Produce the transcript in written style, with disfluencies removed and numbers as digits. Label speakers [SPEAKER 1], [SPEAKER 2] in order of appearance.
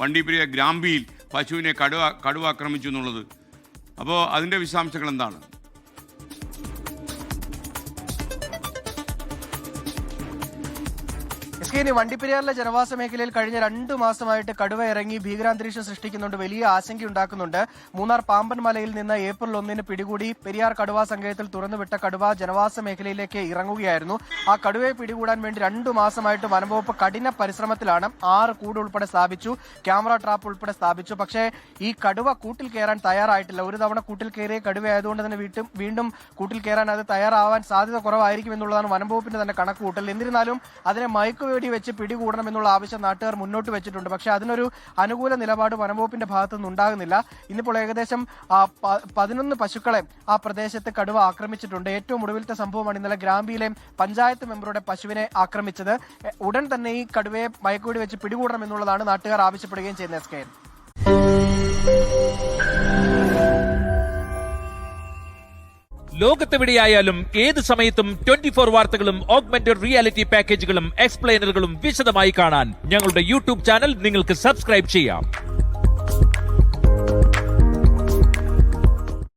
[SPEAKER 1] വണ്ടിപ്പെരിയാർ ഗ്രാമ്പിയിൽ പശുവിനെ കടുവ ആക്രമിച്ചു എന്നുള്ളത്. അപ്പോൾ അതിൻ്റെ വിശദാംശങ്ങൾ എന്താണ്?
[SPEAKER 2] വണ്ടിപ്പെരിയാറിലെ ജനവാസ മേഖലയിൽ കഴിഞ്ഞ 2 മാസമായിട്ട് കടുവ ഇറങ്ങി ഭീകരാന്തരീക്ഷം സൃഷ്ടിക്കുന്നുണ്ട്, വലിയ ആശങ്കയുണ്ടാക്കുന്നുണ്ട്. മൂന്നാർ പാമ്പൻ മലയിൽ നിന്ന് ഏപ്രിൽ 1 പിടികൂടി പെരിയാർ കടുവാ സങ്കേതത്തിൽ തുറന്നുവിട്ട കടുവ ജനവാസ മേഖലയിലേക്ക് ഇറങ്ങുകയായിരുന്നു. ആ കടുവയെ പിടികൂടാൻ വേണ്ടി 2 മാസമായിട്ട് വനംവകുപ്പ് കഠിന പരിശ്രമത്തിലാണ്. 6 കൂട് ഉൾപ്പെടെ സ്ഥാപിച്ചു, ക്യാമറ ട്രാപ്പ് ഉൾപ്പെടെ സ്ഥാപിച്ചു. പക്ഷേ ഈ കടുവ കൂട്ടിൽ കയറാൻ തയ്യാറായിട്ടില്ല. ഒരു തവണ കൂട്ടിൽ കയറിയ കടുവ ആയതുകൊണ്ട് തന്നെ വീണ്ടും കൂട്ടിൽ കയറാൻ അത് തയ്യാറാവാൻ സാധ്യത കുറവായിരിക്കും എന്നുള്ളതാണ് വനംവകുപ്പിന്റെ തന്നെ കണക്കുകൂട്ടൽ. എന്നിരുന്നാലും അതിനെ മയക്കുവെടി വെച്ച് പിടികൂടണമെന്നുള്ള ആവശ്യം നാട്ടുകാർ മുന്നോട്ട് വെച്ചിട്ടുണ്ട്. പക്ഷേ അതിനൊരു അനുകൂല നിലപാട് വനംവകുപ്പിന്റെ ഭാഗത്തു നിന്നുണ്ടാകുന്നില്ല. ഇന്നിപ്പോൾ ഏകദേശം 11 പശുക്കളെ ആ പ്രദേശത്ത് കടുവ ആക്രമിച്ചിട്ടുണ്ട്. ഏറ്റവും ഒടുവിലത്തെ സംഭവമാണ് ഇന്നലെ ഗ്രാമ്പിയിലെ പഞ്ചായത്ത് മെമ്പറുടെ പശുവിനെ ആക്രമിച്ചത്. ഉടൻ തന്നെ ഈ കടുവയെ മയക്കുവെടി വെച്ച് പിടികൂടണമെന്നുള്ളതാണ് നാട്ടുകാർ ആവശ്യപ്പെടുകയും ചെയ്യുന്നത്. SKN
[SPEAKER 3] ലോകത്തെവിടെയായാലും ഏത് സമയത്തും 24 വാർത്തകളും ഓഗ്മെന്റഡ് റിയാലിറ്റി പാക്കേജുകളും എക്സ്പ്ലെയിനറുകളും വിശദമായി കാണാൻ ഞങ്ങളുടെ യൂട്യൂബ് ചാനൽ നിങ്ങൾക്ക് സബ്സ്ക്രൈബ് ചെയ്യാം.